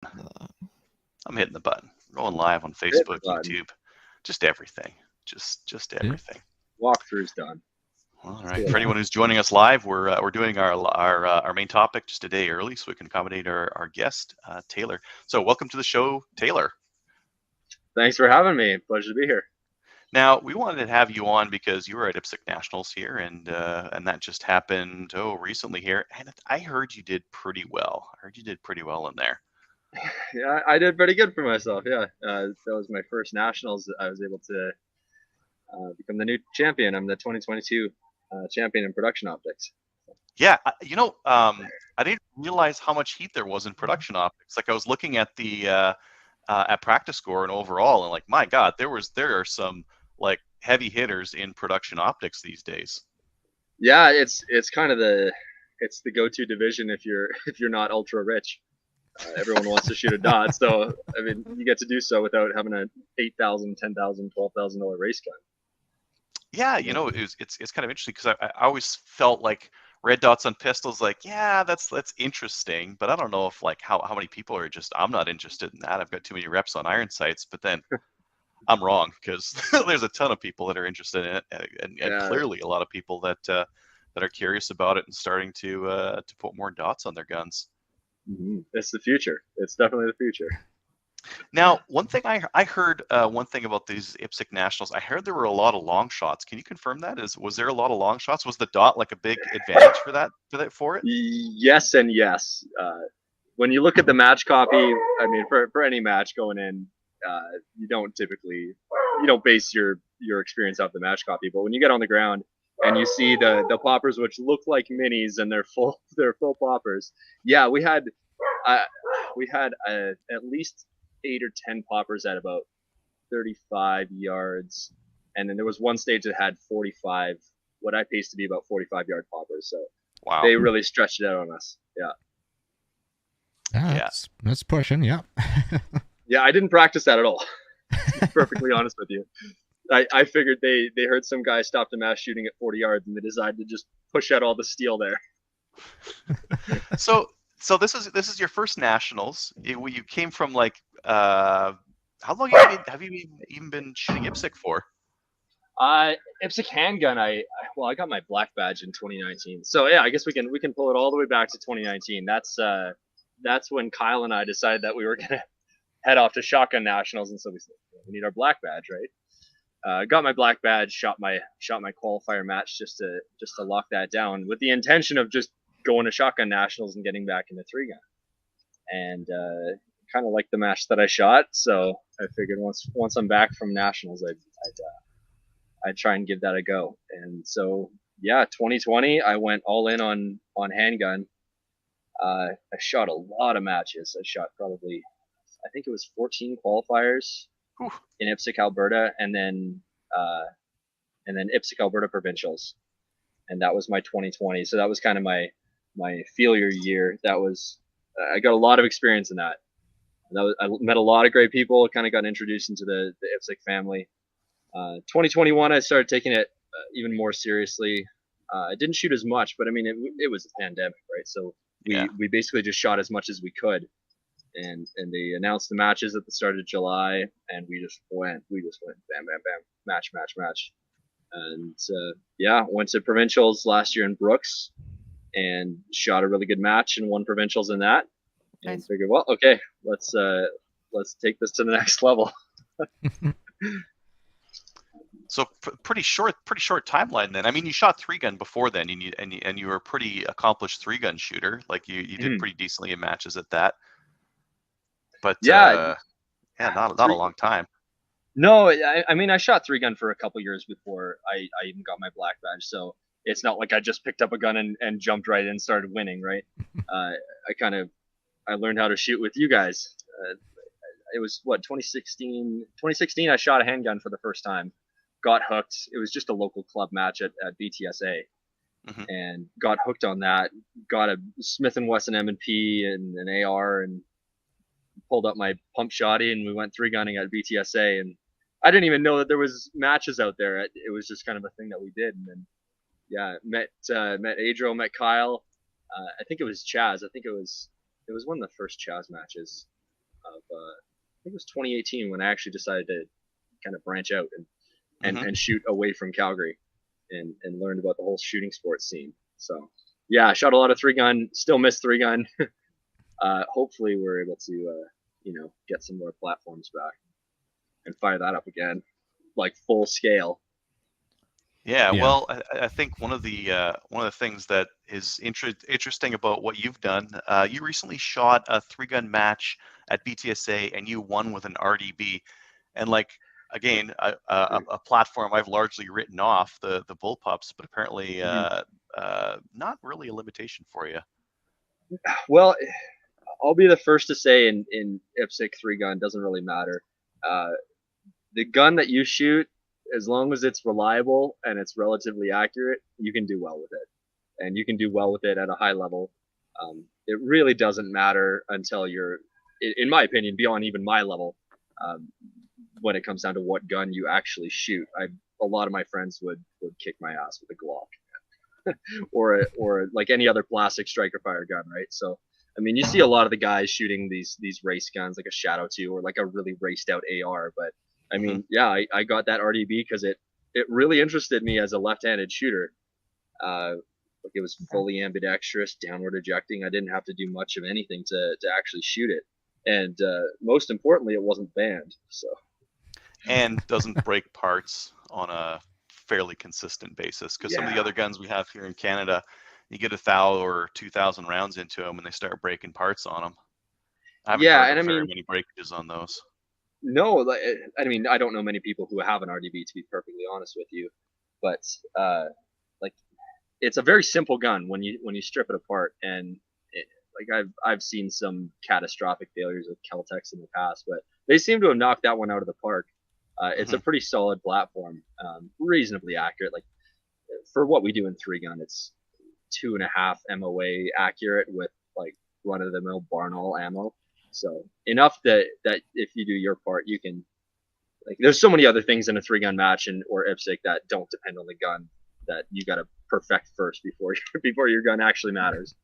I'm hitting the button. Going live on Hit the Facebook, button. YouTube, just everything. Just Yeah. everything. Walkthrough's done. All Let's right. do For it. anyone who's joining us live, we're doing our main topic just a day early, so we can accommodate our guest Taylor. So welcome to the show, Taylor. Thanks for having me. Pleasure to be here. Now we wanted to have you on because you were at IPSC Nationals here, and that just happened recently here, and I heard you did pretty well. I heard you did pretty well in there. Yeah, I did pretty good for myself. Yeah, that was my first nationals. I was able to become the new champion. I'm the 2022 champion in production optics. Yeah, I didn't realize how much heat there was in production optics. Like I was looking at the at practice score and overall, and like, my God, there are some like heavy hitters in production optics these days. Yeah, it's kind of the go-to division if you're not ultra rich. Everyone wants to shoot a dot, so I mean, you get to do so without having a $8,000, $10,000, $12,000 race gun. Yeah, it's kind of interesting because I always felt like red dots on pistols, like, yeah, that's interesting, but I don't know if like how many people are just, I'm not interested in that. I've got too many reps on iron sights, but then I'm wrong because there's a ton of people that are interested in it, and Yeah, clearly a lot of people that are curious about it and starting to put more dots on their guns. it's the future. It's definitely the future. Now, one thing I heard one thing about these IPSC Nationals, I heard there were a lot of long shots. Can you confirm that? Was there a lot of long shots? Was the dot like a big advantage for it? Yes and yes. When you look at the match copy, I mean, for any match going in, you don't base your experience off the match copy. But when you get on the ground and you see the poppers, which look like minis and they're full poppers, yeah, we had at least 8 or 10 poppers at about 35 yards, and then there was one stage that had 45, what I paced to be about 45-yard poppers. So Wow. they really stretched it out on us. Yeah. Yeah. That's pushing. Yeah. Yeah, I didn't practice that at all. To be perfectly honest with you. I figured they heard some guy stopped a mass shooting at 40 yards and they decided to just push out all the steel there. So this is your first nationals. You came from like how long have you even been shooting IPSC for? IPSC handgun. I got my black badge in 2019. So yeah, I guess we can pull it all the way back to 2019. That's when Kyle and I decided that we were gonna head off to shotgun nationals, and so we said we need our black badge, right? Got my black badge, shot my qualifier match just to lock that down, with the intention of just going to shotgun nationals and getting back into 3-gun. And kind of like the match that I shot, so I figured once I'm back from nationals, I'd try and give that a go. And so yeah, 2020, I went all in on handgun. I shot a lot of matches. I shot probably, I think it was 14 qualifiers. Whew. In IPSC Alberta, and then IPSC Alberta provincials, and that was my 2020. So that was kind of my failure year. That was I got a lot of experience in that. I met a lot of great people. Kind of got introduced into the IPSC family. 2021, I started taking it even more seriously. I didn't shoot as much, but I mean, it was a pandemic, right? So we basically just shot as much as we could, and they announced the matches at the start of July, and we just went bam, bam, bam, match, and yeah, went to provincials last year in Brooks, and shot a really good match and won provincials in that, and Nice. figured, well, okay, let's take this to the next level. So pretty short timeline then. I mean, you shot 3-gun before then, and you were a pretty accomplished 3-gun shooter. Like you did pretty decently in matches at that. But yeah, not a long time. No, I mean, I shot 3-gun for a couple years before I even got my black badge, so it's not like I just picked up a gun and jumped right in and started winning, right? I learned how to shoot with you guys. It was what, 2016. 2016, I shot a handgun for the first time. Got hooked. It was just a local club match at BTSA, and got hooked on that. Got a Smith & Wesson M&P and an AR, and pulled up my pump shotty, and we went 3-gunning at BTSA. And I didn't even know that there was matches out there. It was just kind of a thing that we did. And then yeah, met Adro, met Kyle. I think it was Chaz. I think it was one of the first Chaz matches. I think it was 2018 when I actually decided to kind of branch out Hmm. and shoot away from Calgary and learned about the whole shooting sports scene. So yeah, I shot a lot of 3-gun, still miss 3-gun. Hopefully we're able to get some more platforms back and fire that up again, like full scale. Yeah, Yeah. well, I think one of the things that is interesting about what you've done, you recently shot a 3-gun match at BTSA and you won with an RDB, and like again, a platform I've largely written off, the bullpups, but apparently Mhm. not really a limitation for you. Well, I'll be the first to say in IPSC 3-gun doesn't really matter. Uh, the gun that you shoot, as long as it's reliable and it's relatively accurate, you can do well with it, and you can do well with it at a high level. It really doesn't matter until you're, in my opinion, beyond even my level. Um, when it comes down to what gun you actually shoot, a lot of my friends would kick my ass with a Glock or like any other plastic striker fire gun, right? So I mean, you see a lot of the guys shooting these race guns like a Shadow 2 or like a really raced out AR, but I Hmm. mean, yeah, I got that RDB because it really interested me as a left-handed shooter. Like it was fully ambidextrous, downward ejecting. I didn't have to do much of anything to actually shoot it, and most importantly, it wasn't banned. So And doesn't break parts on a fairly consistent basis. Because some of the yeah, other guns we have here in Canada, you get 1,000 or 2,000 rounds into them and they start breaking parts on them. I haven't yeah, heard and of I very mean, many breakages on those. no, like, I mean, I don't know many people who have an RDB to be perfectly honest with you, but like it's a very simple gun when you strip it apart, and like I've seen some catastrophic failures with Keltex in the past, but they seem to have knocked that one out of the park. It's a Hmm. pretty solid platform, reasonably accurate. Like for what we do in 3-gun, it's 2.5 MOA accurate with like run of the mill barn all ammo. So enough that if you do your part, you can like. There's so many other things in a 3-gun match and or IPSC that don't depend on the gun that you got to perfect first before before your gun actually matters,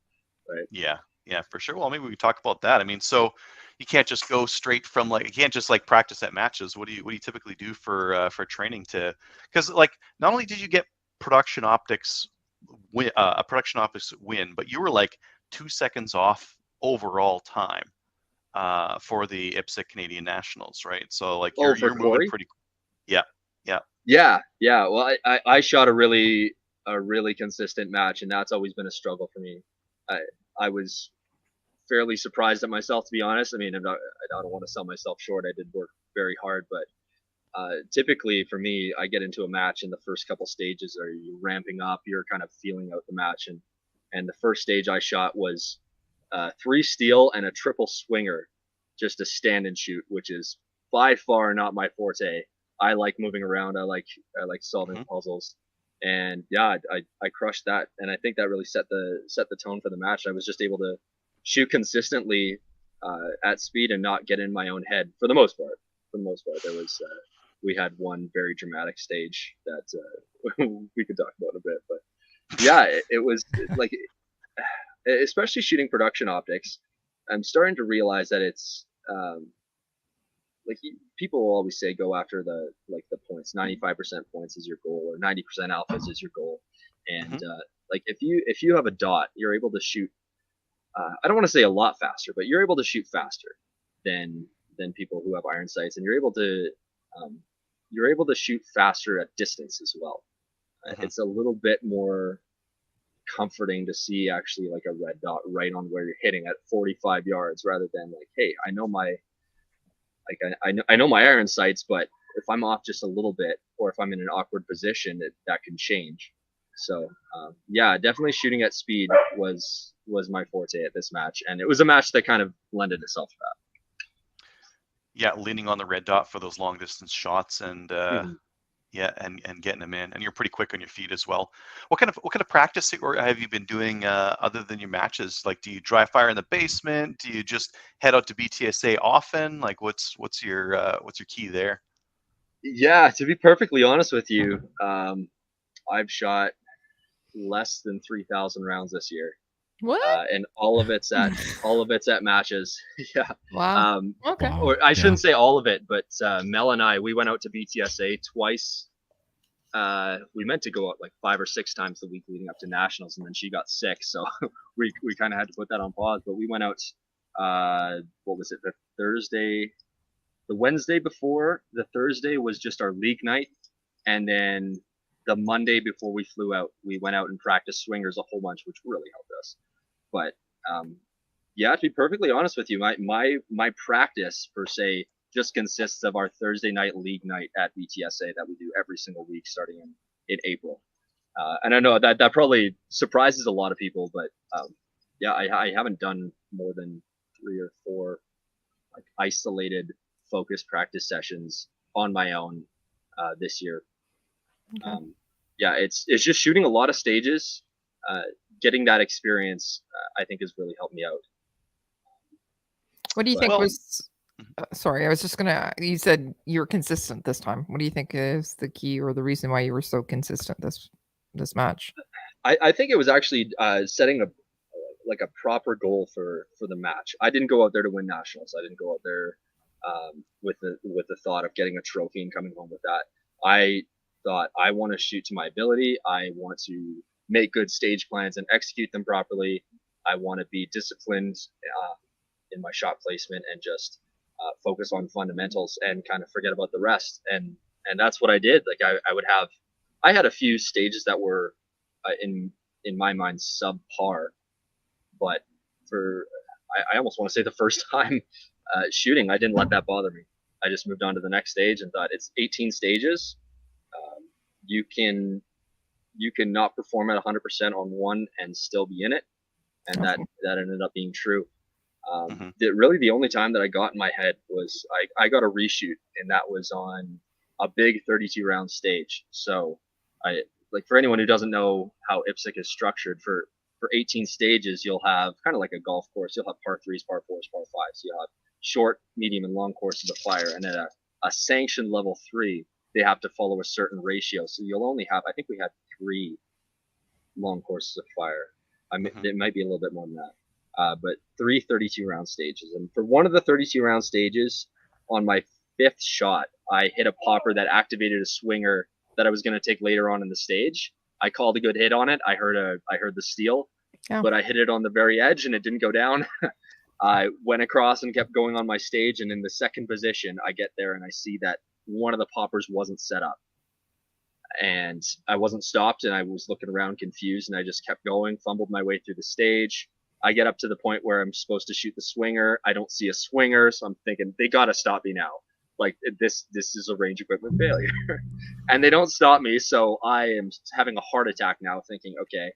right? Yeah, yeah, for sure. Well, maybe we could talk about that. I mean, so you can't just go straight from like you can't just like practice at matches. What do you typically do for training to? Because like not only did you get production optics a production optics win, but you were like 2 seconds off overall time for the IPSC Canadian Nationals, right? So like Oh, for you're moving Corey? pretty. Yeah, yeah. Yeah, yeah. Well, I shot a really consistent match, and that's always been a struggle for me. I I was fairly surprised at myself, to be honest. I mean, I don't want to sell myself short. I did work very hard, but typically for me, I get into a match in the first couple stages, or you're ramping up, you're kind of feeling out the match, and the first stage I shot was 3 steel and a triple swinger, just a stand and shoot, which is by far not my forte. I like moving around. I like solving Hmm. puzzles, and yeah, I crushed that, and I think that really set the tone for the match. I was just able to shoot consistently at speed and not get in my own head for the most part. For the most part, there was we had one very dramatic stage that we could talk about a bit, but yeah, it was like especially shooting production optics. I'm starting to realize that it's like people will always say go after the like the points. 95% points is your goal, or 90% alphas is your goal. And Hmm. like if you have a dot, you're able to shoot. I don't want to say a lot faster, but you're able to shoot faster than people who have iron sights, and um, you're able to shoot faster at distance as well. Hmm. It's a little bit more comforting to see actually like a red dot right on where you're hitting at 45 yards rather than like, hey, I know my I know my iron sights, but if I'm off just a little bit or if I'm in an awkward position, that can change. So yeah, definitely shooting at speed was my forte at this match, and it was a match that kind of lended itself to Yeah, leaning on the red dot for those long distance shots and that. Mm-hmm. yeah, and getting them in, and you're pretty quick on your feet as well. What kind of practice or have you been doing other than your matches? Like, do you dry fire in the basement? Do you just head out to BTSA often? Like, what's your key there? Yeah, to be perfectly honest with you, I've shot less than 3,000 rounds this year. What? And all of it's at matches. Yeah. Wow. Um, Okay. Wow. or I Yeah. shouldn't say all of it, but Mel and I, we went out to BTSA twice. We meant to go out like 5 or 6 times the week leading up to nationals, and then she got sick, so we kind of had to put that on pause. But we went out. What was it? The Wednesday before the Thursday was just our league night, and then the Monday before we flew out, we went out and practiced swingers a whole bunch, which really helped us. But yeah, to be perfectly honest with you, my practice per se just consists of our Thursday night league night at BTSA that we do every single week starting in April. And I know that probably surprises a lot of people, but yeah, I haven't done more than 3 or 4 like isolated focus practice sessions on my own this year. Okay. Yeah, it's just shooting a lot of stages, getting that experience. I think has really helped me out. What do you But- think Well- was? Sorry, I was just gonna. You said you were consistent this time. What do you think is the key or the reason why you were so consistent this match? I think it was actually setting a proper goal for the match. I didn't go out there to win nationals. I didn't go out there with the thought of getting a trophy and coming home with that. I thought I want to shoot to my ability. I want to make good stage plans and execute them properly. I want to be disciplined in my shot placement and just focus on fundamentals and kind of forget about the rest. And that's what I did. Like I had a few stages that were in my mind subpar, but I almost want to say the first time shooting, I didn't let that bother me. I just moved on to the next stage and thought it's 18 stages. You can not perform at 100% on one and still be in it, and Okay. that ended up being true. Mhm. Really, the only time that I got in my head was I got a reshoot, and that was on a big 32 round stage. So for anyone who doesn't know how IPSC is structured, for 18 stages, you'll have kind of like a golf course. You'll have par threes, par fours, par fives. You'll have short, medium, and long courses of fire, and at a sanctioned level 3, they have to follow a certain ratio. So you'll only have, I think we had 3 long courses of fire. It might be a little bit more than that. But 3 32 round stages. And for one of the 32 round stages, on my 5th shot, I hit a popper that activated a swinger that I was going to take later on in the stage. I called a good hit on it. I heard the steal, Yeah. but I hit it on the very edge and it didn't go down. I went across and kept going on my stage, and in the second position, I get there and I see that one of the poppers wasn't set up. And I wasn't stopped, and I was looking around confused, and I just kept going, fumbled my way through the stage. I get up to the point where I'm supposed to shoot the swinger. I don't see a swinger, so I'm thinking they gotta stop me now. Like this is a range equipment failure. And they don't stop me, so I am having a heart attack now, thinking, okay,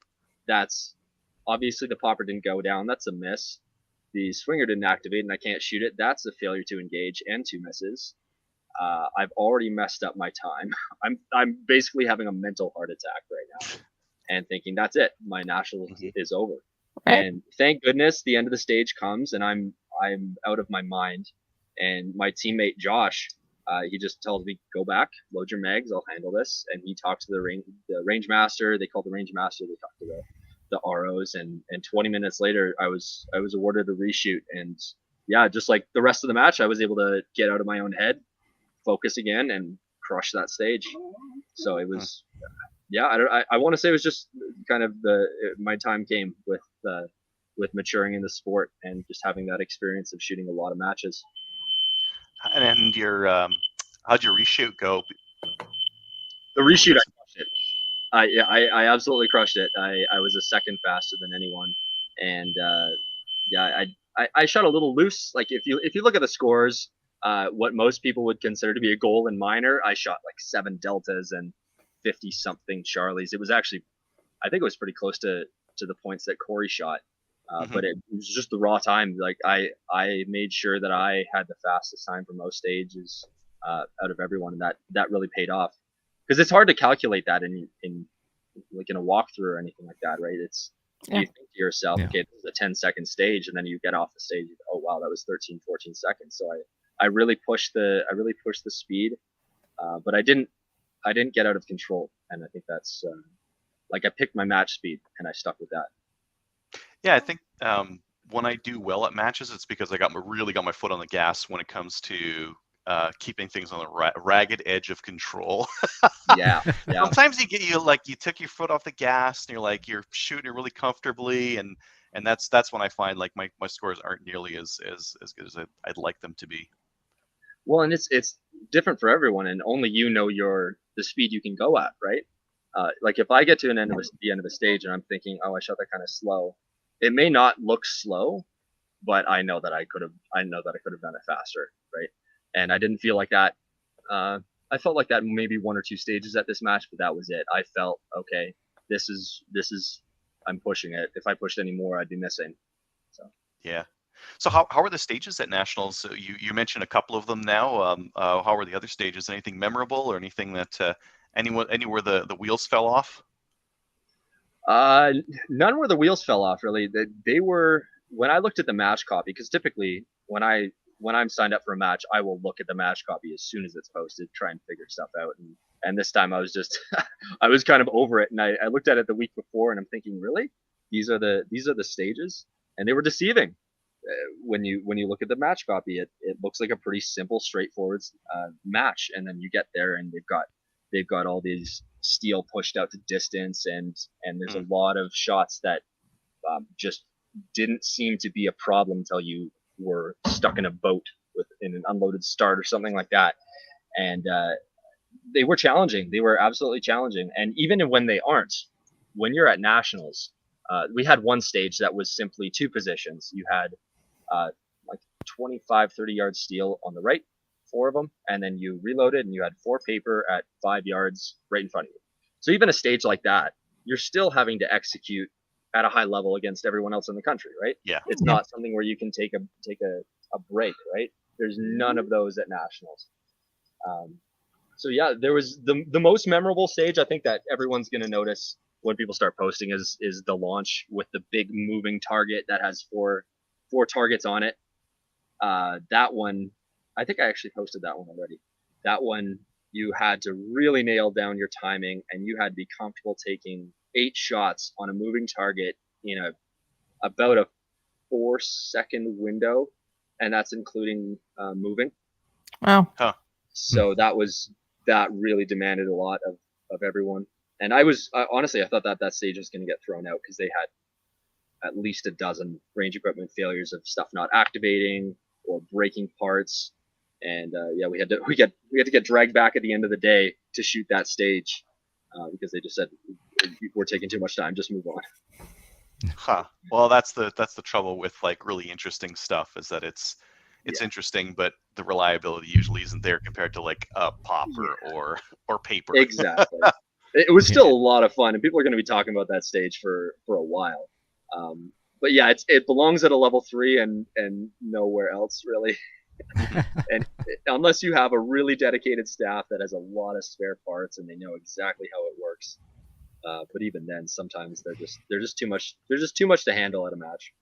that's obviously the popper didn't go down. That's a miss. The swinger didn't activate, and I can't shoot it. That's a failure to engage and 2 misses. I've already messed up my time. I'm basically having a mental heart attack right now, and thinking that's it. My national is over. Right. And thank goodness the end of the stage comes, and I'm out of my mind. And my teammate Josh, he just tells me, go back, load your mags, I'll handle this. And he talks to the range master. They call the range master. They talk to the ROs, and 20 minutes later, I was awarded a reshoot. And yeah, just like the rest of the match, I was able to get out of my own head, focus again, and crush that stage. So it was, yeah, I want to say it was just kind of my time came with maturing in the sport and just having that experience of shooting a lot of matches. And your how'd your reshoot go? The reshoot, I crushed it. I absolutely crushed it. I was a second faster than anyone, and yeah, I shot a little loose. Like if you look at the scores, what most people would consider to be a goal in minor, I shot like 7 deltas and 50 something Charlies. It was actually, I think it was pretty close to the points that Corey shot. But it was just the raw time. Like I made sure that I had the fastest time for most stages out of everyone, and that really paid off. Because it's hard to calculate that in like in a walkthrough or anything like that, right? It's you think to yourself, okay, this is a 10-second stage, and then you get off the stage, you go, oh wow, that was 13, 14 seconds. So I really pushed the speed, but I didn't get out of control, and I think that's like I picked my match speed and I stuck with that. Yeah, I think when I do well at matches, it's because I really got my foot on the gas when it comes to keeping things on the ragged edge of control. Yeah, yeah. Sometimes you took your foot off the gas and you're shooting it really comfortably, and that's when I find like my scores aren't nearly as good as I'd like them to be. Well, and it's different for everyone, and only you know the speed you can go at, right? Like if I get to the end of a stage and I'm thinking, oh, I shot that kind of slow, it may not look slow, but I know that I could have done it faster, right? And I didn't feel like that. I felt like that maybe one or two stages at this match, but that was it. I felt okay. This is I'm pushing it. If I pushed any more, I'd be missing. So Yeah. So how are the stages at nationals? So you mentioned a couple of them now. How are the other stages? Anything memorable or anything that anywhere the wheels fell off? None where the wheels fell off. Really, they were when I looked at the match copy, because typically when I'm signed up for a match, I will look at the match copy as soon as it's posted, try and figure stuff out. And this time I was just I was kind of over it, and I looked at it the week before, and I'm thinking, really, these are the stages, and they were deceiving. When you look at the match copy, it looks like a pretty simple, straightforward match, and then you get there and they've got all these steel pushed out to distance, and there's a lot of shots that just didn't seem to be a problem until you were stuck in a boat in an unloaded start or something like that, and they were challenging. They were absolutely challenging, and even when they aren't, when you're at nationals, we had one stage that was simply two positions. You had like 25, 30 yards steel on the right, four of them, and then you reloaded and you had four paper at 5 yards right in front of you. So even a stage like that, you're still having to execute at a high level against everyone else in the country, right? Yeah. It's not something where you can take a break, right? There's none of those at nationals. So yeah, there was the most memorable stage I think that everyone's going to notice when people start posting is the launch with the big moving target that has four targets on it. That one, I think I actually posted that one already. That one, you had to really nail down your timing, and you had to be comfortable taking 8 shots on a moving target in about a 4-second window, and that's including moving. Wow. Huh. So that really demanded a lot of everyone. And I was honestly, I thought that stage was going to get thrown out because they had at least a dozen range equipment failures of stuff not activating or breaking parts, and yeah, we had to get dragged back at the end of the day to shoot that stage because they just said we're taking too much time, just move on. Huh. Well, that's the trouble with like really interesting stuff is that it's interesting, but the reliability usually isn't there compared to like a popper or paper. Exactly. It was still a lot of fun, and people are going to be talking about that stage for a while. But yeah, it belongs at a level 3 and nowhere else really. And unless you have a really dedicated staff that has a lot of spare parts and they know exactly how it works. But even then, sometimes they're just too much. There's just too much to handle at a match.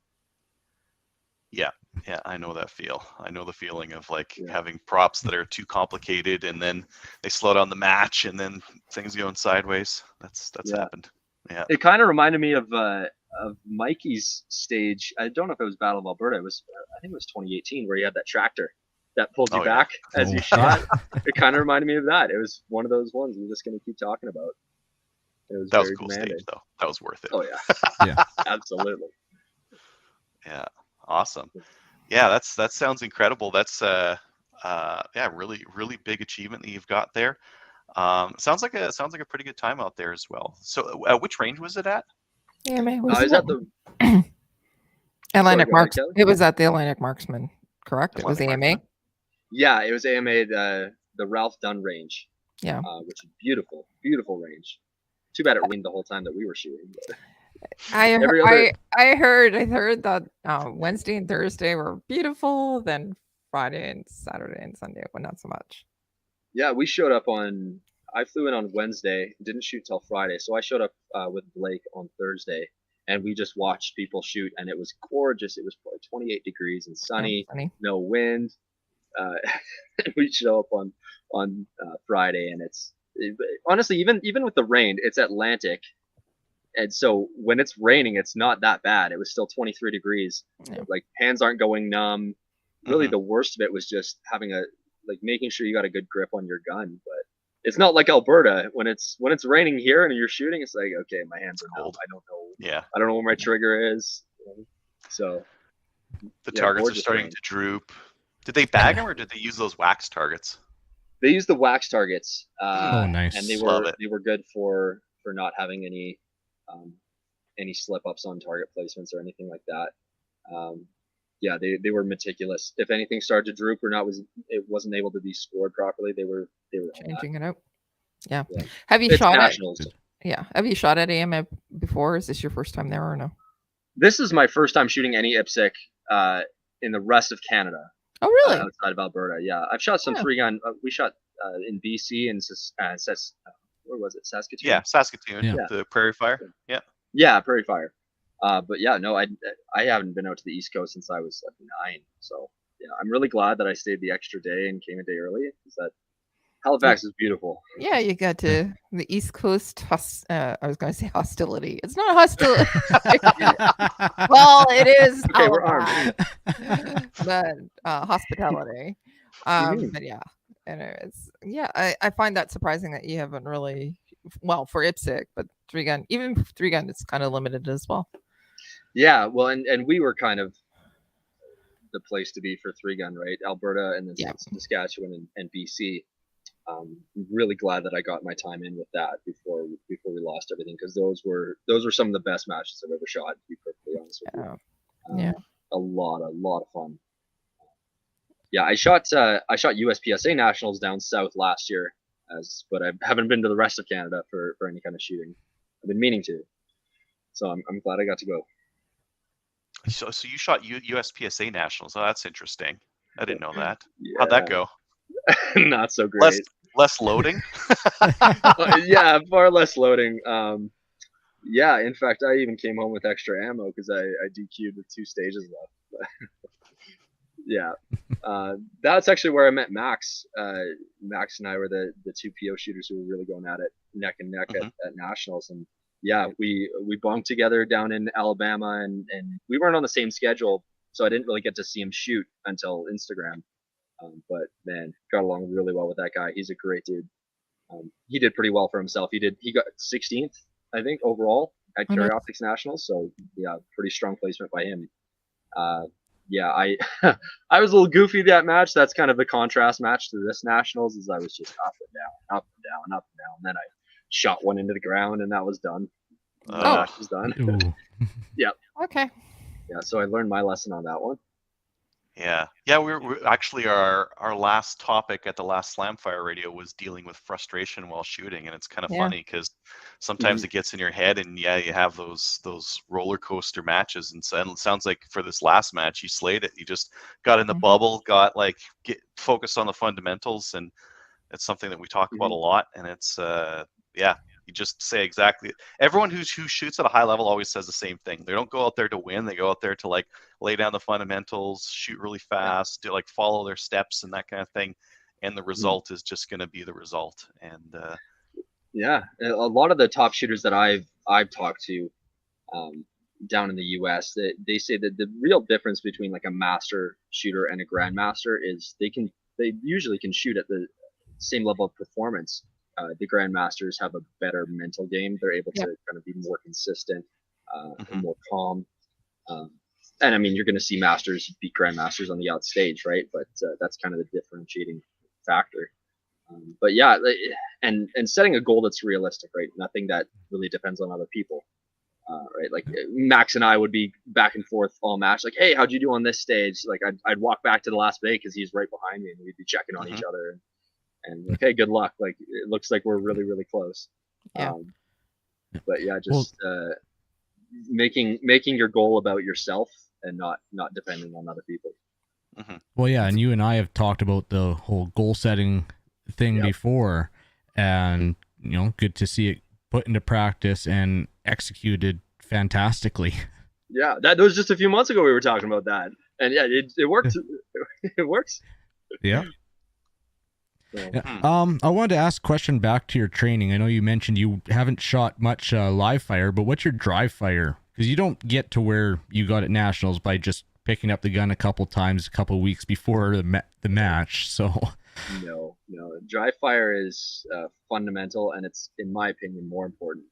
Yeah, I know that feel. I know the feeling of like having props that are too complicated, and then they slow down the match, and then things going sideways. That's happened. Yeah. It kind of reminded me of Mikey's stage. I don't know if it was Battle of Alberta. I think it was 2018 where he had that tractor that pulled you back as you shot. It kind of reminded me of that. It was one of those ones we're just going to keep talking about. That was a cool stage, though. That was worth it. Oh yeah, yeah, absolutely. Yeah, awesome. Yeah, that sounds incredible. That's really really big achievement that you've got there. Sounds like a pretty good time out there as well. So, which range was it at? Yeah, man. Is that the Atlantic Marks? It was at the Atlantic Marksman, correct? It was AMA. Yeah, it was AMA, the Ralph Dunn range. Yeah, which is beautiful range. Too bad it rained the whole time that we were shooting. But I heard that Wednesday and Thursday were beautiful. Then Friday and Saturday and Sunday were not so much. Yeah, we showed up on. I flew in on Wednesday, didn't shoot till Friday, so I showed up with Blake on Thursday, and we just watched people shoot, and it was gorgeous. It was probably 28 degrees and sunny, no wind. We show up on Friday, and honestly, even with the rain, it's Atlantic. And so when it's raining, it's not that bad. It was still 23 degrees. Yeah. Like hands aren't going numb. Really, Mhm. the worst of it was just having making sure you got a good grip on your gun. But it's not like Alberta when it's raining here and you're shooting. It's like, okay, my hands are numb. Cold. I don't know. Yeah. I don't know where my trigger is. So The yeah, targets are gorgeous starting rain. to droop. Did they bag them or did they use those wax targets? They used the wax targets, Oh, nice. and they Love were it. good for not having any slip ups on target placements or anything like that. Yeah, they were meticulous. If anything started to droop or it wasn't able to be scored properly, they were on that. Changing it out. Yeah. Yeah. Have you It's shot nationals. Have you shot at AMA before? Is this your first time there or no? This is my first time shooting any IPSC in the rest of Canada. Oh, really? Outside of Alberta, yeah. I've shot some Yeah. 3-gun. We shot in BC and where was it? Saskatoon. Yeah, Saskatoon, Yeah. the Prairie Fire. Yeah. Yeah, Prairie Fire. But yeah, no, I haven't been out to the East Coast since I was like 9. So yeah, I'm really glad that I stayed the extra day and came a day early because that Halifax is beautiful. Yeah, you got to the East Coast. I was going to say hostility. It's not hostility. Well, it is. Okay, we're armed. But hospitality. But yeah, anyways, yeah, I find that surprising that you haven't really, well, for IPSC, but 3-gun, even 3-gun, it's kind of limited as well. Yeah, well, and we were kind of the place to be for 3-gun, right? Alberta and then Saskatchewan and BC. Really glad that I got my time in with that before we lost everything, because those were some of the best matches I've ever shot, to be perfectly honest with you. A lot of fun. Yeah, I shot USPSA nationals down south last year, but I haven't been to the rest of Canada for any kind of shooting. I've been meaning to, so I'm glad I got to go. So you shot USPSA nationals. Oh, that's interesting. I didn't know that. Yeah. How'd that go? Not so great. Less loading. Yeah, far less loading. Yeah, in fact, I even came home with extra ammo because I DQ'd with 2 stages left. Yeah, that's actually where I met Max. Max and I were the 2 PO shooters who were really going at it neck and neck at nationals, and yeah, we bunked together down in Alabama, and we weren't on the same schedule, so I didn't really get to see him shoot until Instagram. But man, got along really well with that guy. He's a great dude. He did pretty well for himself. He got 16th, I think, overall at Carry Optics Nationals. So yeah, pretty strong placement by him. Yeah, I I was a little goofy that match. That's kind of the contrast match to this Nationals, is I was just up and down, up and down, up and down. And then I shot one into the ground, and that was done. The match was done. Yeah. Okay. Yeah, so I learned my lesson on that one. Yeah. We're actually our last topic at the last Slamfire Radio was dealing with frustration while shooting, and it's kind of funny because sometimes it gets in your head, and you have those roller coaster matches, and it sounds like for this last match you slayed it. You just got in the bubble, got get focused on the fundamentals, and it's something that we talk about a lot. And it's you just say exactly. Everyone who shoots at a high level always says the same thing. They don't go out there to win. They go out there to lay down the fundamentals, shoot really fast, to follow their steps and that kind of thing. And the result is just going to be the result. And yeah, a lot of the top shooters that I've talked to down in the U.S., they say that the real difference between a master shooter and a grandmaster is they usually can shoot at the same level of performance. The grandmasters have a better mental game. They're able to kind of be more consistent, and more calm. And I mean, you're going to see masters beat grandmasters on the outstage, right? But that's kind of the differentiating factor. But yeah, and setting a goal that's realistic, right? Nothing that really depends on other people, right? Max and I would be back and forth all match, hey, how'd you do on this stage? I'd walk back to the last bay because he's right behind me, and we'd be checking on each other. And okay, good luck. It looks like we're really, really close. Yeah. But yeah, just making your goal about yourself and not depending on other people. Well, yeah, and you and I have talked about the whole goal setting thing before, and good to see it put into practice and executed fantastically. Yeah, that was just a few months ago we were talking about that, and yeah, it worked. It works. Yeah. So, Yeah. I wanted to ask a question back to your training. I know you mentioned you haven't shot much live fire, but what's your dry fire? Because you don't get to where you got at nationals by just picking up the gun a couple times, a couple weeks before the match. So no, dry fire is fundamental, and it's, in my opinion, more important,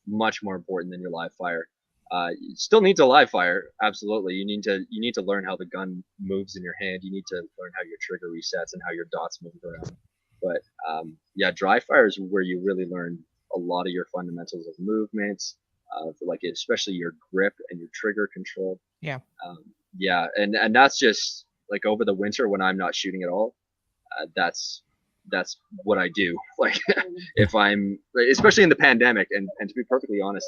much more important than your live fire. You still need to live fire, absolutely. You need to learn how the gun moves in your hand. You need to learn how your trigger resets and how your dots move around. But yeah, dry fire is where you really learn a lot of your fundamentals of movement, like especially your grip and your trigger control. Yeah. Yeah, and that's just like over the winter when I'm not shooting at all. That's what I do. Like if I'm, especially in the pandemic, and to be perfectly honest,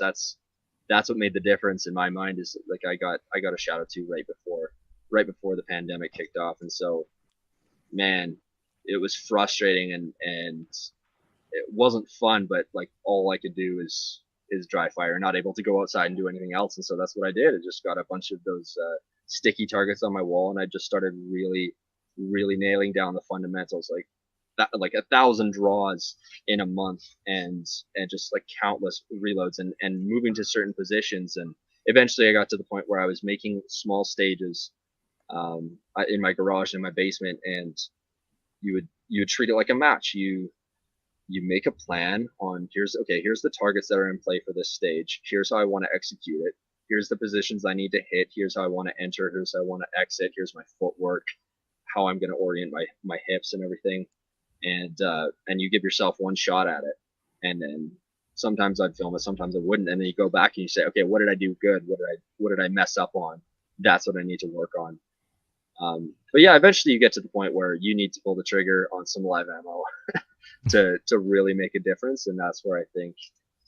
that's what made the difference in my mind. Is like I got a Shadow 2 right before the pandemic kicked off, and so, man, it was frustrating and it wasn't fun. But like all I could do is dry fire, not able to go outside and do anything else. And so that's what I did. I just got a bunch of those sticky targets on my wall, and I just started really nailing down the fundamentals, like 1,000 draws in a month, and just like countless reloads and moving to certain positions. And eventually I got to the point where I was making small stages in my garage, in my basement, and you would treat it like a match. You make a plan on here's the targets that are in play for this stage. Here's how I want to execute it. Here's the positions I need to hit. Here's how I want to enter. Here's how I want to exit. Here's my footwork, how I'm going to orient my hips and everything. And you give yourself one shot at it. And then sometimes I'd film it, sometimes I wouldn't. And then you go back and you say, okay, what did I do good? What did I mess up on? That's what I need to work on. But yeah, eventually you get to the point where you need to pull the trigger on some live ammo to really make a difference. And that's where I think,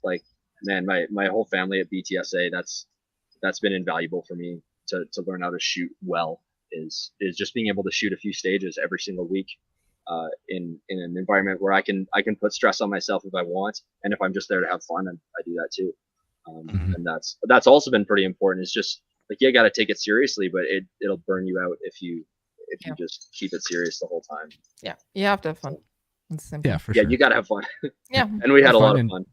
like, man, my whole family at BTSA, that's been invaluable for me to learn how to shoot well, is just being able to shoot a few stages every single week in an environment where I can put stress on myself if I want, and if I'm just there to have fun, and I do that too. And that's also been pretty important. It's just like, you got to take it seriously, but it'll burn you out if you just keep it serious the whole time. Yeah, you have to have fun. Yeah, for sure. Yeah, you got to have fun. Yeah. And we had a lot of fun.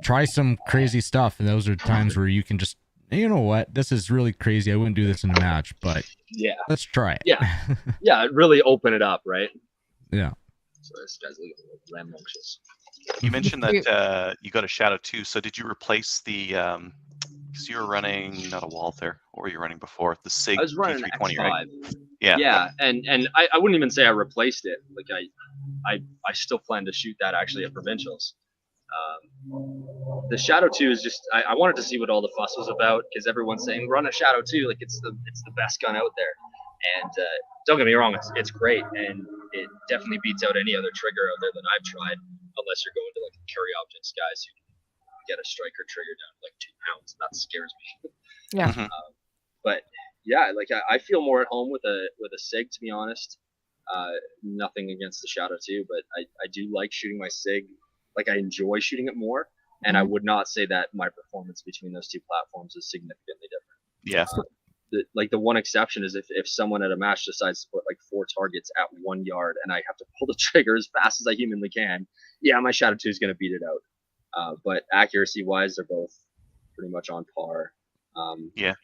Try some crazy stuff, and those are times where you can just, you know what, this is really crazy. I wouldn't do this in a match, but yeah, let's try it. Yeah, really open it up, right? Yeah. So this guy's a little rambunctious. You mentioned that you got a Shadow 2. So did you replace the? Because you were running not a Walther. What were you running before? The SIG I was running an P320, X5. right? Yeah. Yeah, and I wouldn't even say I replaced it. Like I still plan to shoot that actually at provincials. The Shadow 2 is just, I wanted to see what all the fuss was about, because everyone's saying run a Shadow 2, like it's the best gun out there. And don't get me wrong, it's great, and it definitely beats out any other trigger out there that I've tried, unless you're going to like carry objects guys who get a striker trigger down to like 2 pounds. That scares me. Yeah. But yeah, like I feel more at home with a SIG, to be honest. Nothing against the Shadow 2, but I do like shooting my SIG. Like, I enjoy shooting it more, and I would not say that my performance between those two platforms is significantly different. Yeah. The one exception is if someone at a match decides to put like 4 targets at 1 yard, and I have to pull the trigger as fast as I humanly can. Yeah, my Shadow 2 is going to beat it out. But accuracy-wise, they're both pretty much on par. Yeah,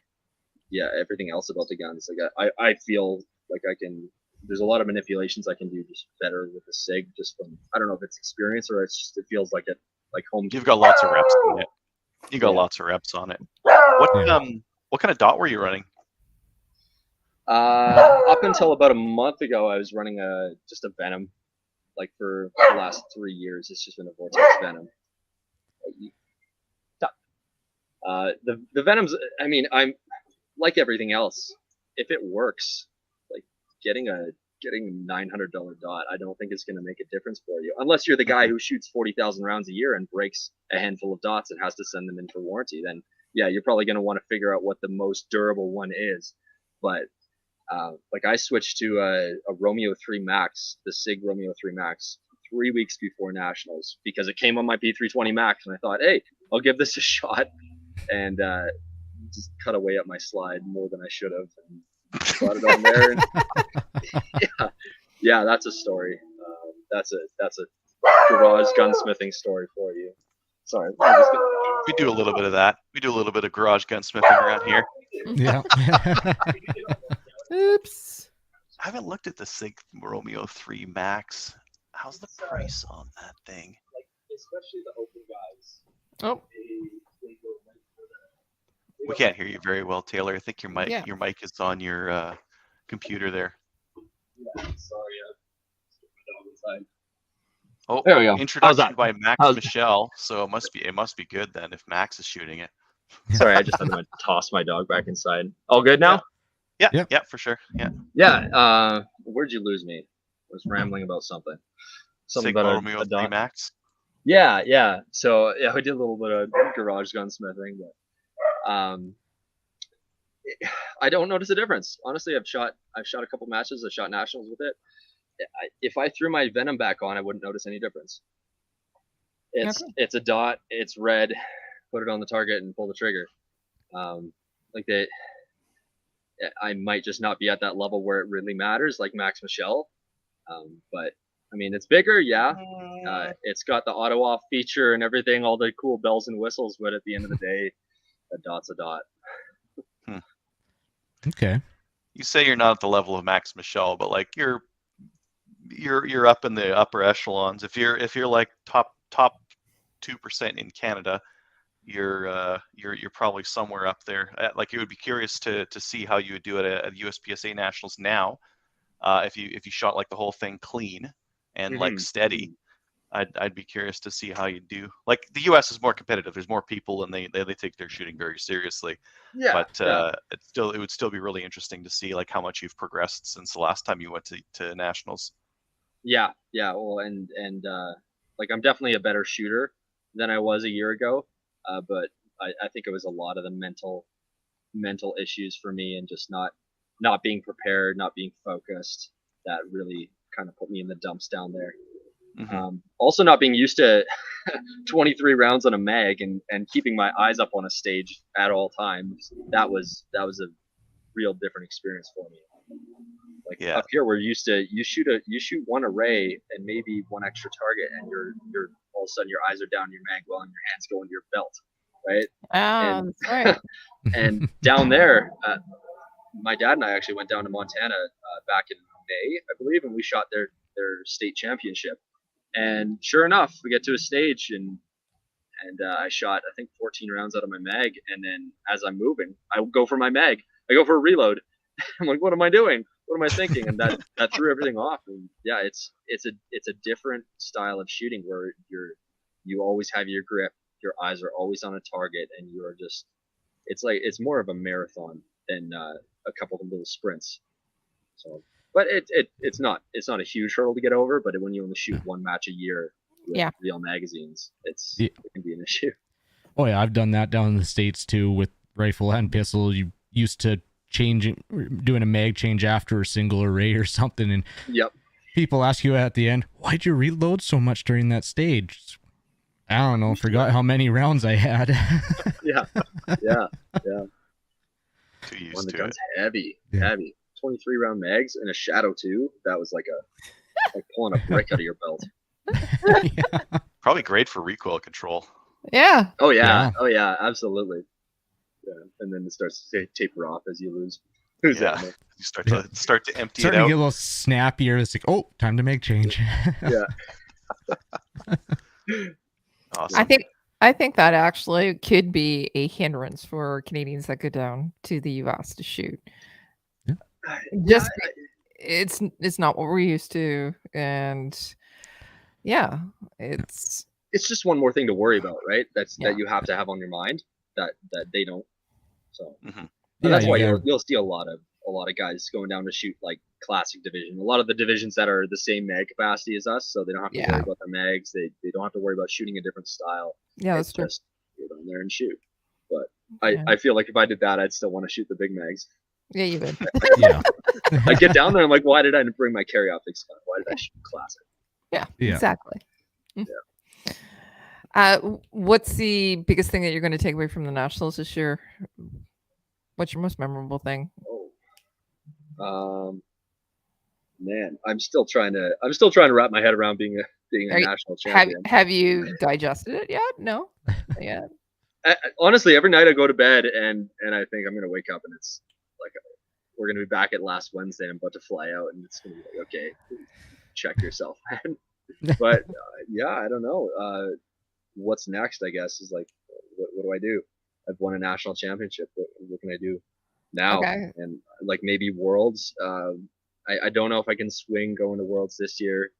everything else about the guns, like I feel like I can. There's a lot of manipulations I can do just better with the SIG, just from, I don't know if it's experience or it's just, it feels like it, like home. You've got lots of reps on it. You got lots of reps on it. What kind of dot were you running? Up until about a month ago, I was running just a Venom. Like for the last 3 years, it's just been a Vortex Venom. The Venoms, I mean, I'm like everything else. If it works, like getting a $900 dot, I don't think it's going to make a difference for you, unless you're the guy who shoots 40,000 rounds a year and breaks a handful of dots and has to send them in for warranty. Then yeah, you're probably going to want to figure out what the most durable one is. But like I switched to a Romeo 3 Max, the SIG Romeo 3 Max, 3 weeks before nationals, because it came on my P320 Max, and I thought, hey, I'll give this a shot, and just cut away at my slide more than I should have, and got it on there. And yeah, that's a story. that's a garage gunsmithing story for you. Sorry. We do a little bit of that. We do a little bit of garage gunsmithing around here. Yeah. Oops. I haven't looked at the Sig Romeo 3 Max. How's the price on that thing? Like, especially the open guys. Oh, They go right for the. We can't hear you very well, Taylor. I think your mic Yeah. your mic is on your computer there. Yeah, sorry. My dog inside. Oh, There we go. How's introduction that? by Max Michelle. So it must be good then if Max is shooting it. Sorry, I just had to toss my dog back inside. All good now? Yeah, Yep. yeah, for sure. Yeah. Yeah. Where'd you lose me? I was rambling about something. Something Sigma about Romeo a 3 dog. Max. Yeah. So yeah, we did a little bit of garage gunsmithing, but I don't notice a difference. Honestly, I've shot a couple matches. I shot nationals with it. If I threw my Venom back on, I wouldn't notice any difference. It's a dot. It's red. Put it on the target and pull the trigger. Like that. I might just not be at that level where it really matters, like Max Michelle. But I mean, it's bigger, yeah. It's got the auto off feature and everything, all the cool bells and whistles. But at the end of the day, a dot's a dot. Okay. You say you're not at the level of Max Michelle, but like you're up in the upper echelons. If you're like top 2% in Canada, you're probably somewhere up there. Like, you would be curious to see how you would do it at USPSA Nationals now, if you shot like the whole thing clean and like steady. I'd be curious to see how you do. Like, the US is more competitive. There's more people, and they take their shooting very seriously. Yeah. But it would still be really interesting to see like how much you've progressed since the last time you went to nationals. Yeah. Well, and like, I'm definitely a better shooter than I was a year ago. But I think it was a lot of the mental issues for me, and just not being prepared, not being focused, that really kind of put me in the dumps down there. Also, not being used to 23 rounds on a mag and keeping my eyes up on a stage at all times. That was a real different experience for me. Like, up here, we're used to you shoot one array and maybe one extra target, and you're all of a sudden your eyes are down your mag while your hands go into your belt, right? that's right. And down there, my dad and I actually went down to Montana back in May, I believe, and we shot their state championship. And sure enough, we get to a stage, and I shot, I think, 14 rounds out of my mag. And then as I'm moving, I go for my mag. I go for a reload. I'm like, what am I doing? What am I thinking? And that threw everything off. And yeah, it's a different style of shooting where you always have your grip, your eyes are always on a target, and you are just, it's more of a marathon than a couple of little sprints. So, but it's not a huge hurdle to get over. But when you only shoot one match a year with real magazines, it can be an issue. Oh yeah, I've done that down in the States too with rifle and pistol. You used to doing a mag change after a single array or something, and people ask you at the end, why'd you reload so much during that stage? I don't know, forgot how many rounds I had. yeah Too used when the to gun's it. heavy 23 round mags and a Shadow 2, that was like pulling a brick out of your belt. Probably great for recoil control. Oh yeah, absolutely. Yeah, and then it starts to taper off as you lose. You start to empty Starting it to out. get a little snappier. It's like, oh, time to make change. Yeah. Awesome. I think that actually could be a hindrance for Canadians that go down to the US to shoot. Just it's not what we're used to, and it's just one more thing to worry about, right? That you have to have on your mind that they don't. So that's why you'll see a lot of guys going down to shoot like classic division. A lot of the divisions that are the same mag capacity as us, so they don't have to worry about the mags. They don't have to worry about shooting a different style. Yeah, that's true. Just get on there and shoot. But I feel like if I did that, I'd still want to shoot the big mags. Yeah, you would. I get down there, I'm like, why did I bring my carry out things? Why did I shoot classic? Yeah, exactly. Yeah. What's the biggest thing that you're going to take away from the nationals this year? What's your most memorable thing? Man, I'm still trying to wrap my head around being a national champion. Have you digested it yet? No. Yeah. Honestly, every night I go to bed and I think I'm gonna wake up and it's like we're gonna be back at last Wednesday. I'm about to fly out and it's gonna be like, okay, check yourself, man. But yeah, I don't know. What's next? I guess is like, what do I do? I've won a national championship. What can I do now? Okay. And like maybe Worlds. I don't know if I can swing going to Worlds this year.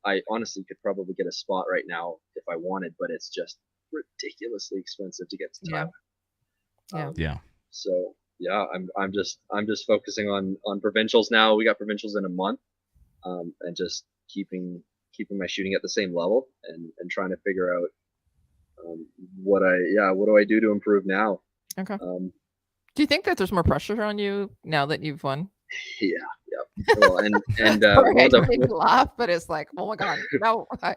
I honestly could probably get a spot right now if I wanted, but it's just ridiculously expensive to get to Thailand. Yeah. So yeah, I'm just focusing on provincials now. We got provincials in a month, and just keeping my shooting at the same level and trying to figure out what do I do to improve now. Okay. Do you think that there's more pressure on you now that you've won? Yeah. Well, and Sorry, I don't make you laugh, but it's like, oh my god, no, I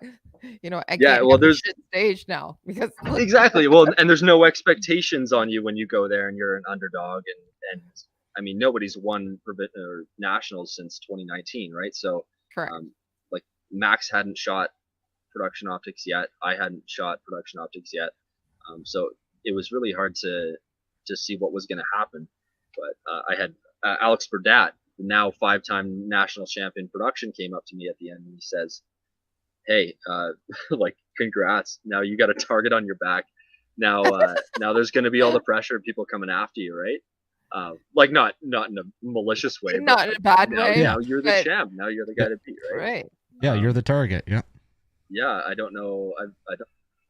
there's stage now because exactly. Well, and there's no expectations on you when you go there and you're an underdog, and I mean nobody's won or nationals since 2019, right? So, correct. Like Max hadn't shot production optics yet. I hadn't shot production optics yet. So it was really hard to see what was going to happen. But I had Alex Burdett, the now 5-time national champion production, came up to me at the end and he says, hey, like, congrats. Now you got a target on your back. Now there's going to be all the pressure of people coming after you, right? Like not in a malicious way, not in a bad way. Now you're the champ. Now you're the guy to beat, right? Right. Yeah, you're the target. Yeah. Yeah, I don't know. I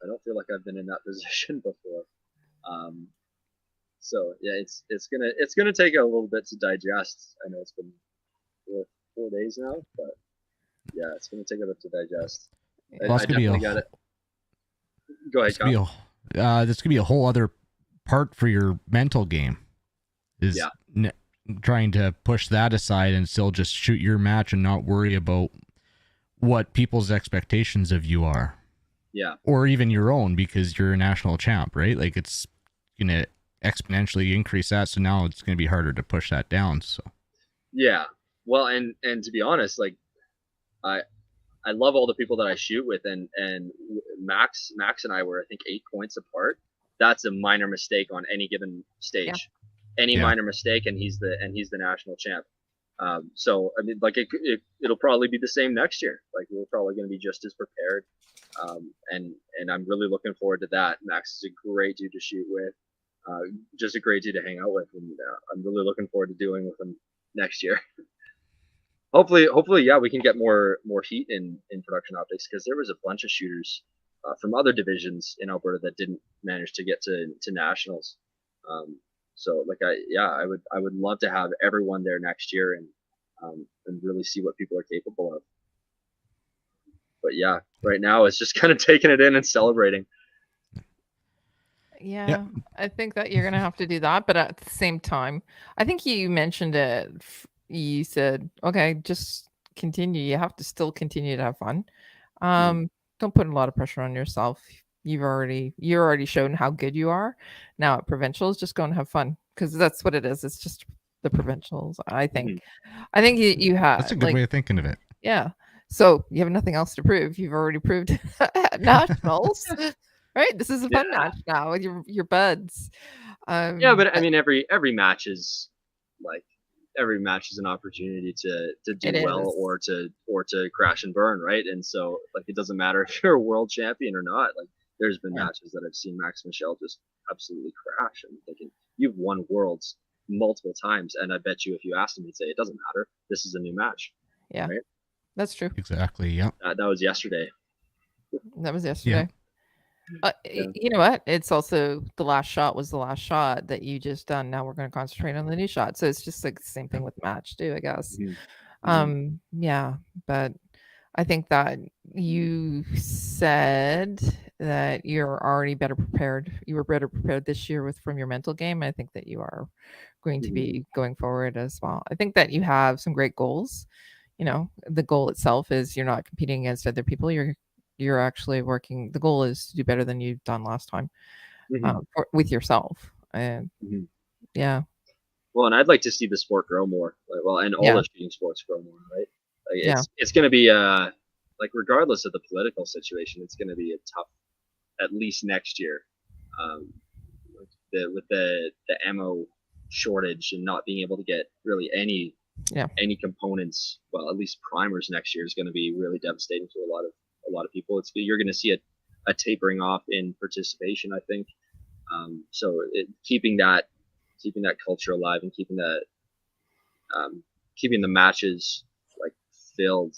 don't feel like I've been in that position before. So yeah, it's gonna take a little bit to digest. I know it's been 4 days now, but yeah, it's gonna take a bit to digest. Well, I definitely got it. Go ahead, Kyle. This could be a whole other part for your mental game. Is trying to push that aside and still just shoot your match and not worry about what people's expectations of you are. Yeah. Or even your own, because you're a national champ, right? Like it's gonna exponentially increase that, so now it's gonna be harder to push that down. So yeah. Well, and to be honest, like I love all the people that I shoot with, and Max and I were, I think, 8 points apart. That's a minor mistake on any given stage. Yeah. Any minor mistake, and he's the national champ. So I mean, like it'll probably be the same next year. Like we're probably going to be just as prepared. And I'm really looking forward to that. Max is a great dude to shoot with, just a great dude to hang out with, and I'm really looking forward to doing with him next year. Hopefully, yeah, we can get more heat in production optics, because there was a bunch of shooters from other divisions in Alberta that didn't manage to get to nationals. So like I would love to have everyone there next year and really see what people are capable of. But yeah, right now it's just kind of taking it in and celebrating. Yeah, yep. I think that you're gonna have to do that, but at the same time, I think you mentioned it. You said, okay, just continue. You have to still continue to have fun. Don't put a lot of pressure on yourself. You're already shown how good you are. Now at provincials, just go and have fun, because that's what it is. It's just the provincials. I think you have. That's a good way of thinking of it. Yeah. So you have nothing else to prove. You've already proved at nationals, right? This is a fun match now with your buds. Yeah, but I mean, every match is like an opportunity to do well or to crash and burn, right? And so like it doesn't matter if you're a world champion or not. Like there's been matches that I've seen Max Michel just absolutely crash, and thinking, you've won worlds multiple times, and I bet you if you asked him, he'd say it doesn't matter. This is a new match. Yeah, right? That's true. Exactly. Yeah. That was yesterday. That was yesterday. Yeah. You know what? It's also the last shot was the last shot that you just done. Now we're going to concentrate on the new shot. So it's just like the same thing with match too, I guess. Yeah, but I think that you said that you're already better prepared. You were better prepared this year from your mental game. I think that you are going to be going forward as well. I think that you have some great goals. You know, the goal itself is you're not competing against other people. You're actually working. The goal is to do better than you've done last time with yourself. And yeah. Well, and I'd like to see the sport grow more. And all the shooting sports grow more, right? Like it's going to be like regardless of the political situation, it's going to be a tough, at least next year, with the ammo shortage and not being able to get really any components. Well, at least primers next year is going to be really devastating to a lot of people. You're going to see a tapering off in participation, I think. So keeping that culture alive and keeping the matches like filled.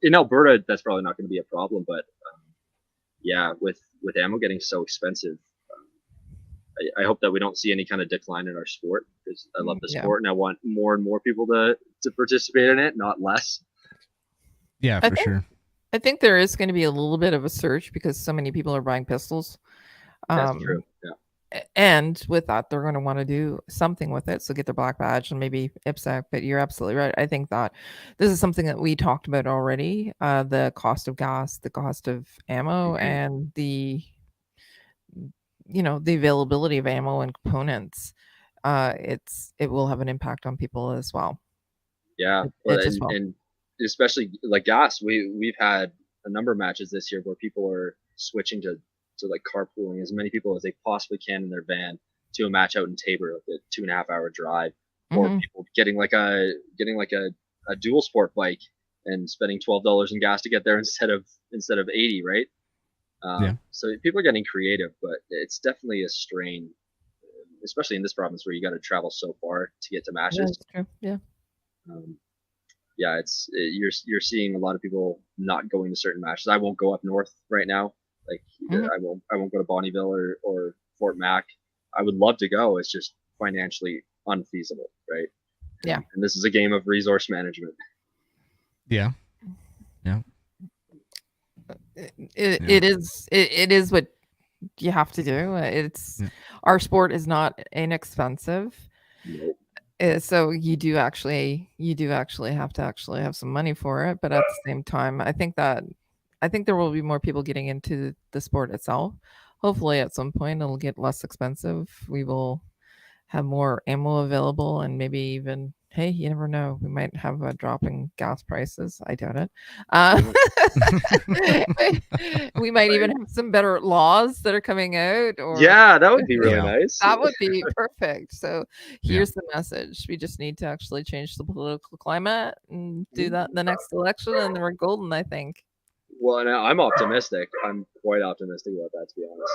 In Alberta, that's probably not going to be a problem, but with ammo getting so expensive, I hope that we don't see any kind of decline in our sport, because I love the sport and I want more and more people to participate in it, not less. Yeah, for sure. I think there is going to be a little bit of a surge because so many people are buying pistols. That's true. Yeah. And with that, they're going to want to do something with it. So get their black badge and maybe IPSC. But you're absolutely right. I think that this is something that we talked about already. The cost of gas, the cost of ammo, and the availability of ammo and components. It will have an impact on people as well. Yeah. And especially like gas, we've had a number of matches this year where people are switching to like carpooling as many people as they possibly can in their van to a match out in Tabor, like a 2.5 hour drive, or people getting like a dual sport bike and spending $12 in gas to get there instead of 80, right? So people are getting creative, but it's definitely a strain, especially in this province where you got to travel so far to get to matches. Yeah, that's true. Yeah. You're seeing a lot of people not going to certain matches. I won't go up north right now. Like I won't go to Bonnyville or Fort Mac. I would love to go. It's just financially unfeasible, right? Yeah. And this is a game of resource management. Yeah. It is what you have to do. Our sport is not inexpensive. Nope. So you do actually have to have some money for it, but at the same time, I think there will be more people getting into the sport itself. Hopefully at some point it'll get less expensive. We will have more ammo available, and maybe even, hey, you never know, we might have a drop in gas prices. I doubt it. We might even have some better laws that are coming out. That would be really nice. That would be perfect. So here's the message. We just need to actually change the political climate and do that in the next election, and then we're golden, I think. Well, now I'm optimistic. I'm quite optimistic about that, to be honest.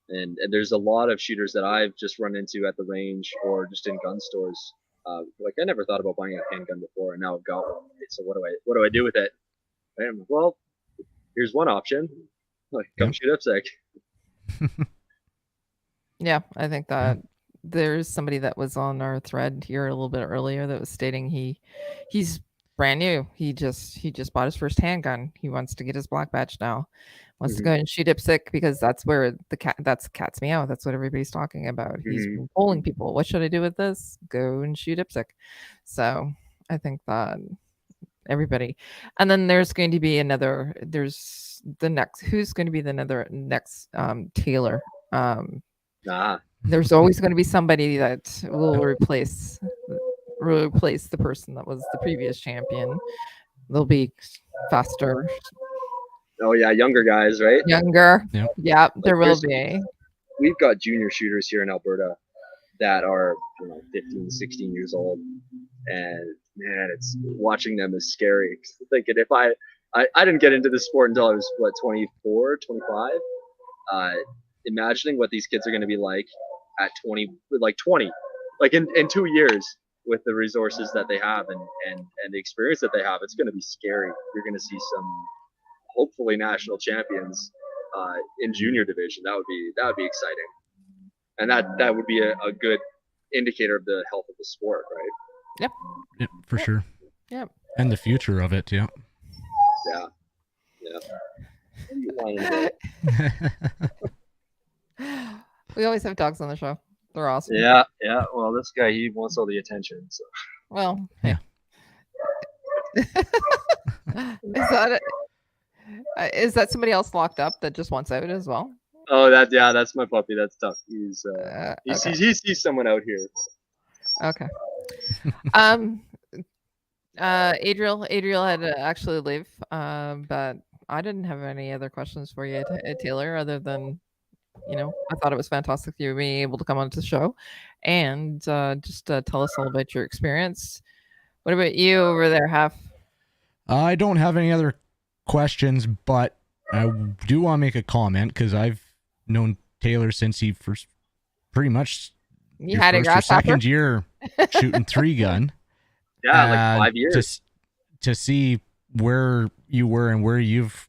And there's a lot of shooters that I've just run into at the range or just in gun stores. Like I never thought about buying a handgun before, and now I've got one. Right? So what do I do with it? And well, here's one option. Like come shoot IPSC. Yeah, I think that there's somebody that was on our thread here a little bit earlier that was stating he's brand new. He just bought his first handgun. He wants to get his black badge now. Wants to go and shoot IPSC because that's where that's cat's meow. That's what everybody's talking about. He's polling people. What should I do with this? Go and shoot IPSC. So I think that everybody. And then there's going to be who's going to be the next Taylor. There's always going to be somebody that will replace the person that was the previous champion. They'll be faster. Oh yeah, younger guys, right? Younger. Yeah, there will be. We've got junior shooters here in Alberta that are 15, 16 years old, and man, it's watching them is scary. Thinking if I didn't get into this sport until I was 24, 25. Imagining what these kids are going to be like at 20, like in 2 years with the resources that they have and the experience that they have, it's going to be scary. You're going to see some hopefully national champions in junior division. That would be exciting, and that would be a good indicator of the health of the sport, right? Yep, for sure. Yep. And the future of it, yeah. We always have dogs on the show. They're awesome. Yeah. Well, this guy, he wants all the attention. So. Well, yeah. Is that somebody else locked up that just wants out as well? Oh, that's my puppy. That's tough. He sees someone out here. Okay. Adriel had to actually leave, but I didn't have any other questions for you, Taylor, other than, I thought it was fantastic you being able to come onto the show and just tell us all about your experience. What about you over there, Half? I don't have any other questions, but I do want to make a comment because I've known Taylor since he first, pretty much, You had first or second year shooting 3-gun. Yeah, like 5 years. To see where you were and where you've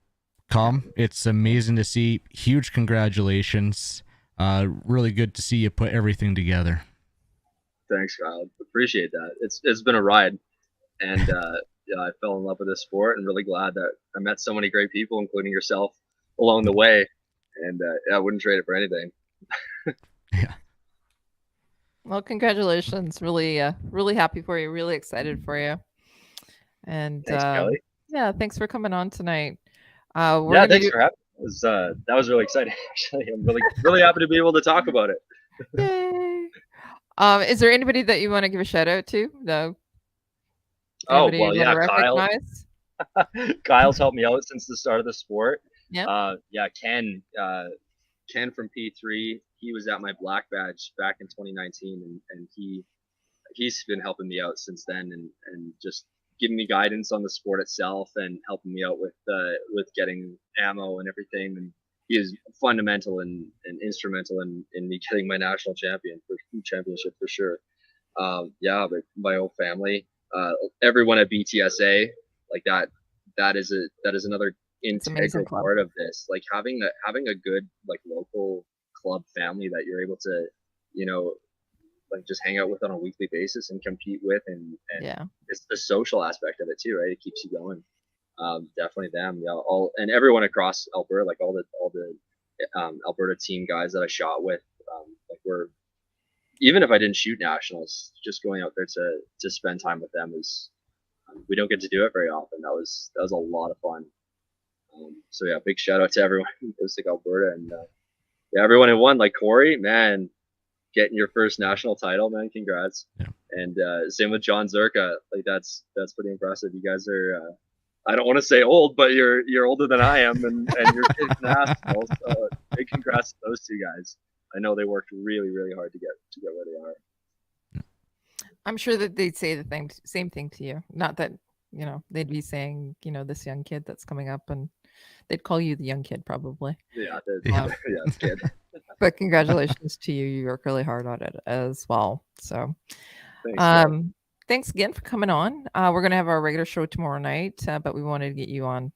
come, it's amazing to see. Huge congratulations. Really good to see you put everything together. Thanks, Kyle. Appreciate that. It's been a ride, and I fell in love with this sport, and really glad that I met so many great people, including yourself, along the way. And I wouldn't trade it for anything. Yeah. Well, congratulations. Really, really happy for you. Really excited for you. And thanks, Kelly. Yeah, thanks for coming on tonight. Thanks for having me. That was really exciting. Actually, I'm really happy to be able to talk about it. Yay. Is there anybody that you want to give a shout out to? No. Anybody Kyle. Kyle's helped me out since the start of the sport. Yeah. Ken from P3. He was at my black badge back in 2019, and he's been helping me out since then, and just giving me guidance on the sport itself and helping me out with getting ammo and everything. And he is fundamental and instrumental in me getting my national championship for sure. But my whole family, everyone at BTSA, like that is another integral part of this. Like having a good like local club family that you're able to, like just hang out with on a weekly basis and compete with, and it's the social aspect of it too, right? It keeps you going. Definitely them, and everyone across Alberta, like all the Alberta team guys that I shot with, like we're, even if I didn't shoot nationals, just going out there to spend time with them is, we don't get to do it very often. That was a lot of fun. Big shout out to everyone in IPSC Alberta, and everyone who won, like Corey, man, getting your first national title, man, congrats. Yeah. And same with John Zerka, like that's pretty impressive. You guys are, I don't want to say old, but you're older than I am, and you're kicking ass. So big congrats to those two guys. I know they worked really, really hard to get where they are. I'm sure that they'd say the same thing to you. Not that, they'd be saying, this young kid that's coming up, and they'd call you the young kid probably. Yeah, kid. But congratulations to you. You work really hard on it as well. So thanks again for coming on. We're going to have our regular show tomorrow night, but we wanted to get you on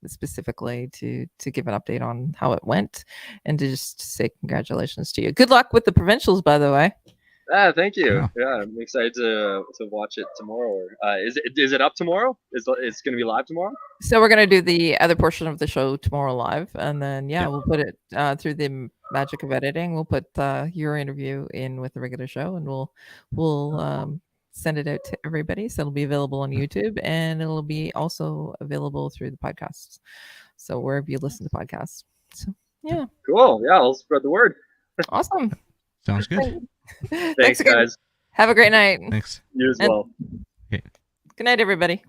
specifically to give an update on how it went and to just say congratulations to you. Good luck with the provincials, by the way. Thank you. Yeah, I'm excited to watch it tomorrow. Is it up tomorrow? It's going to be live tomorrow? So we're going to do the other portion of the show tomorrow live, and then we'll put it through the magic of editing. We'll put your interview in with the regular show, and we'll send it out to everybody. So it'll be available on YouTube, and it'll be also available through the podcasts. So wherever you listen to podcasts. So yeah. Cool. Yeah, I'll spread the word. Awesome. Sounds good. Thanks, guys. Have a great night. Thanks. You as well. Okay. Good night, everybody.